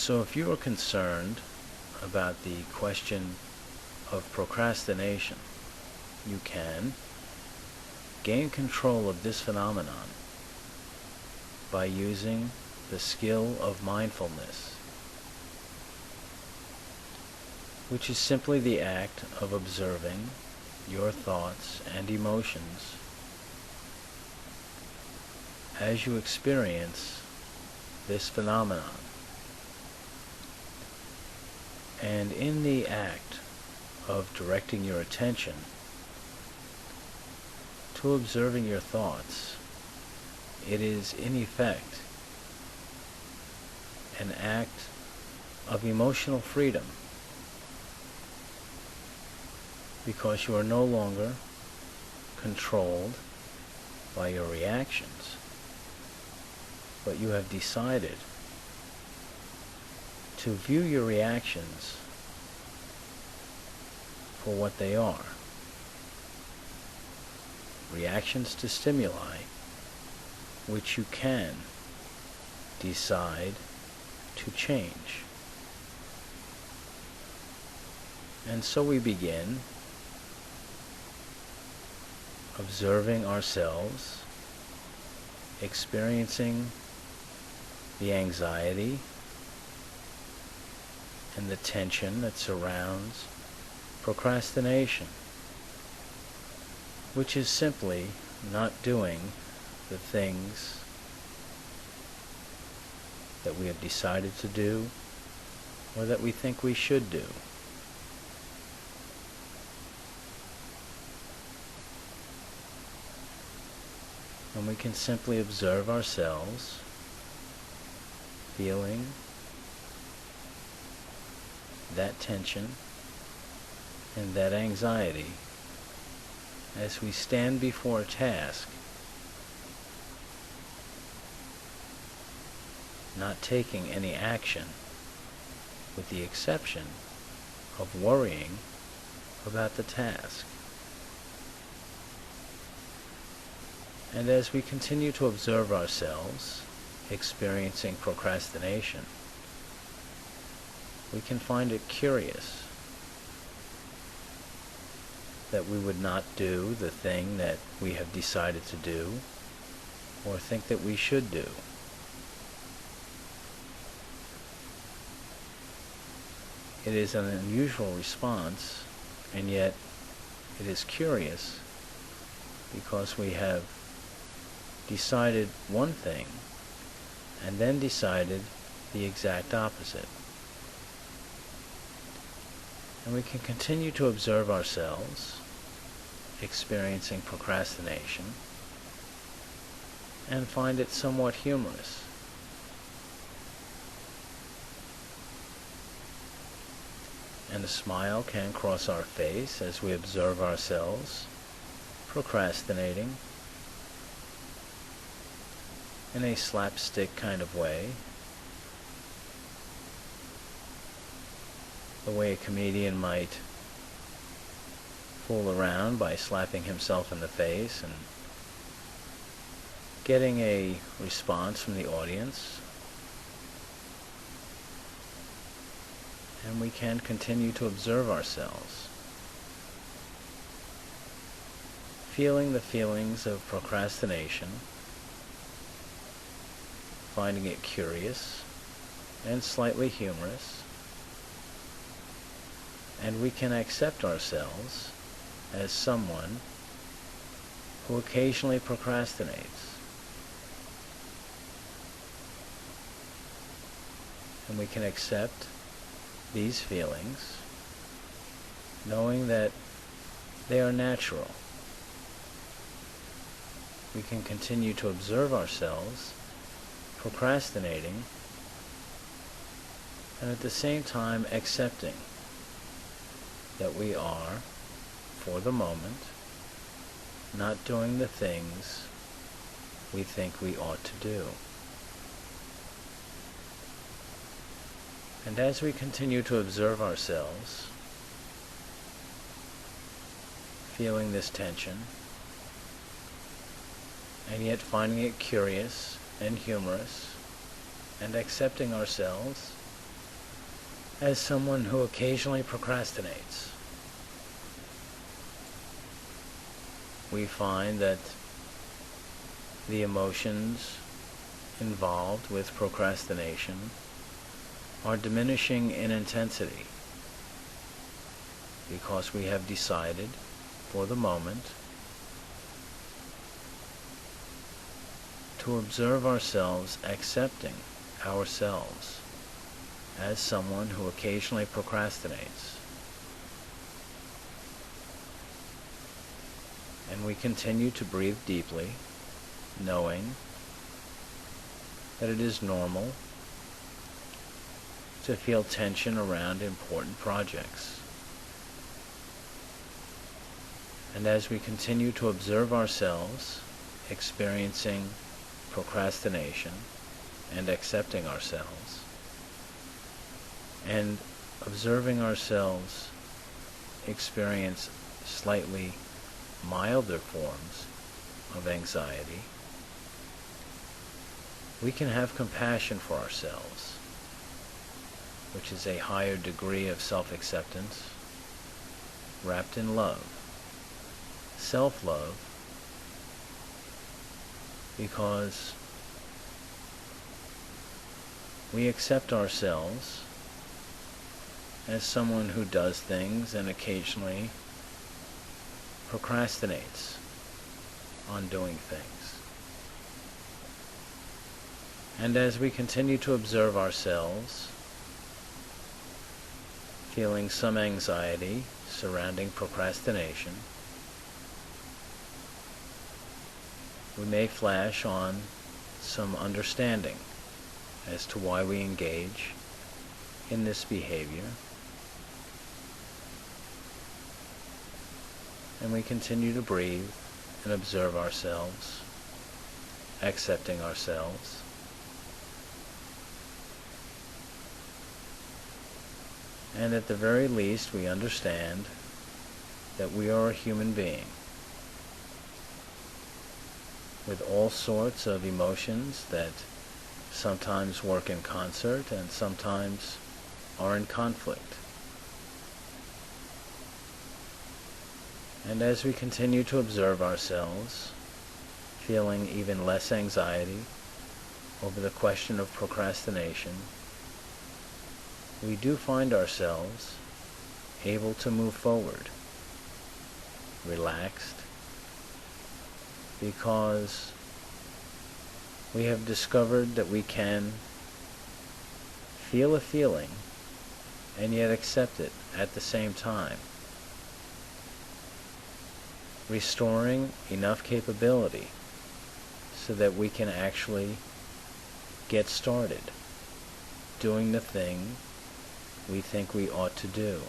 So if you are concerned about the question of procrastination, you can gain control of this phenomenon by using the skill of mindfulness, which is simply the act of observing your thoughts and emotions as you experience this phenomenon. And in the act of directing your attention to observing your thoughts, it is in effect an act of emotional freedom, because you are no longer controlled by your reactions, but you have decided to view your reactions for what they are. Reactions to stimuli which you can decide to change. And so we begin observing ourselves, experiencing the anxiety and the tension that surrounds procrastination, which is simply not doing the things that we have decided to do or that we think we should do. And we can simply observe ourselves feeling that tension and that anxiety as we stand before a task, not taking any action, with the exception of worrying about the task. And as we continue to observe ourselves experiencing procrastination, we can find it curious that we would not do the thing that we have decided to do or think that we should do. It is an unusual response, and yet it is curious because we have decided one thing and then decided the exact opposite. And we can continue to observe ourselves experiencing procrastination and find it somewhat humorous. And a smile can cross our face as we observe ourselves procrastinating in a slapstick kind of way, the way a comedian might fool around by slapping himself in the face and getting a response from the audience. And we can continue to observe ourselves, feeling the feelings of procrastination, finding it curious and slightly humorous, and we can accept ourselves as someone who occasionally procrastinates. And we can accept these feelings, knowing that they are natural. We can continue to observe ourselves procrastinating, and at the same time accepting that we are, for the moment, not doing the things we think we ought to do. And as we continue to observe ourselves, feeling this tension, and yet finding it curious and humorous, and accepting ourselves as someone who occasionally procrastinates. We find that the emotions involved with procrastination are diminishing in intensity because we have decided, for the moment, to observe ourselves accepting ourselves as someone who occasionally procrastinates. And we continue to breathe deeply, knowing that it is normal to feel tension around important projects. And as we continue to observe ourselves experiencing procrastination and accepting ourselves, and observing ourselves experience slightly milder forms of anxiety, we can have compassion for ourselves, which is a higher degree of self-acceptance wrapped in love, self-love, because we accept ourselves as someone who does things and occasionally procrastinates on doing things. And as we continue to observe ourselves, feeling some anxiety surrounding procrastination, we may flash on some understanding as to why we engage in this behavior. And we continue to breathe and observe ourselves, accepting ourselves. And at the very least, we understand that we are a human being with all sorts of emotions that sometimes work in concert and sometimes are in conflict. And as we continue to observe ourselves, feeling even less anxiety over the question of procrastination, we do find ourselves able to move forward, relaxed, because we have discovered that we can feel a feeling and yet accept it at the same time, restoring enough capability so that we can actually get started doing the thing we think we ought to do.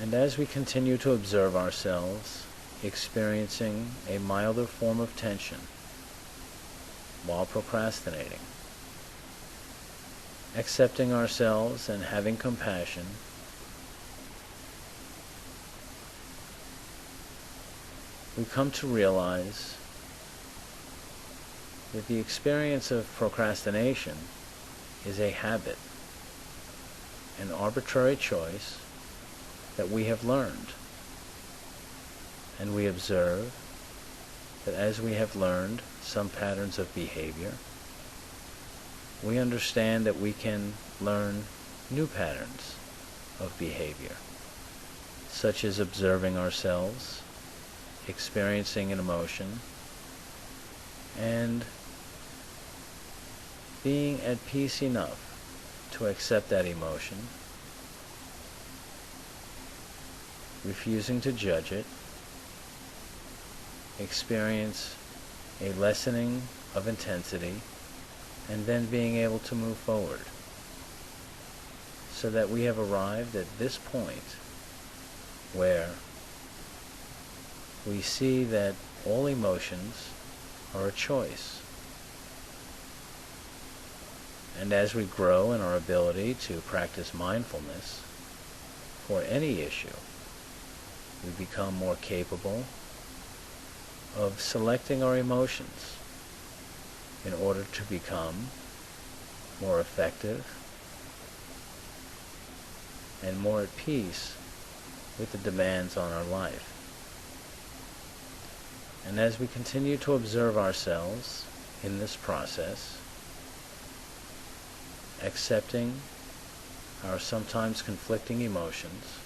And as we continue to observe ourselves experiencing a milder form of tension while procrastinating, accepting ourselves and having compassion, we come to realize that the experience of procrastination is a habit, an arbitrary choice that we have learned. And we observe that as we have learned some patterns of behavior, we understand that we can learn new patterns of behavior, such as observing ourselves, experiencing an emotion, and being at peace enough to accept that emotion, refusing to judge it, experience a lessening of intensity, and then being able to move forward, so that we have arrived at this point where we see that all emotions are a choice. And as we grow in our ability to practice mindfulness for any issue, we become more capable of selecting our emotions in order to become more effective, and more at peace with the demands on our life. And as we continue to observe ourselves in this process, accepting our sometimes conflicting emotions,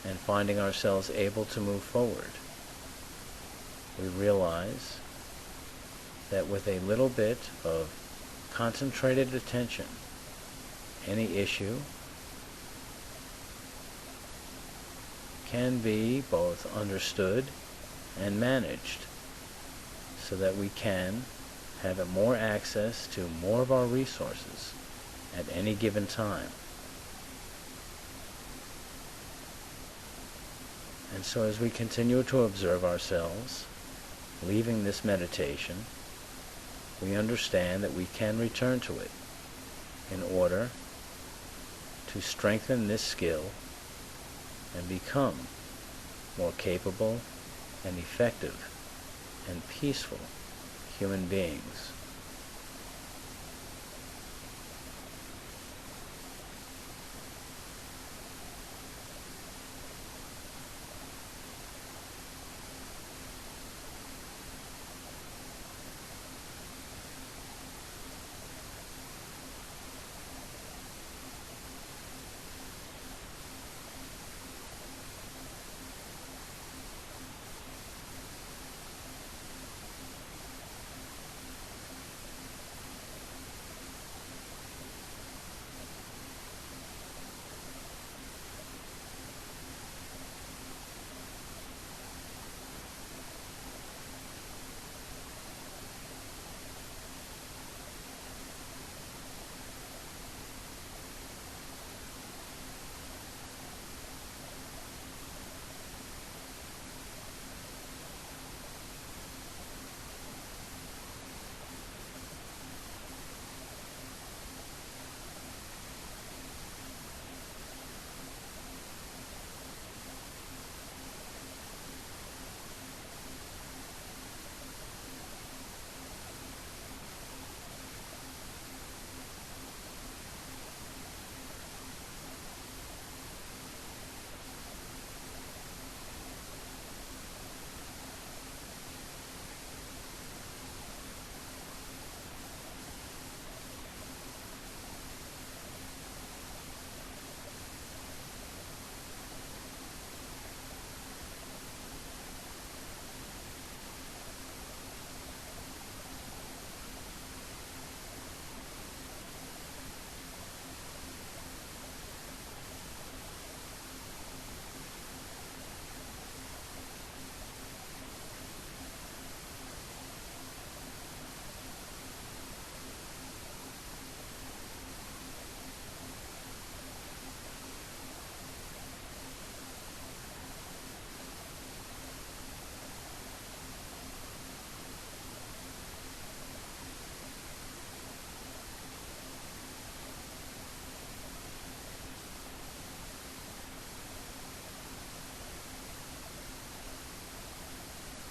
and finding ourselves able to move forward, we realize that with a little bit of concentrated attention, any issue can be both understood and managed so that we can have more access to more of our resources at any given time. And so as we continue to observe ourselves, leaving this meditation, we understand that we can return to it in order to strengthen this skill and become more capable and effective and peaceful human beings.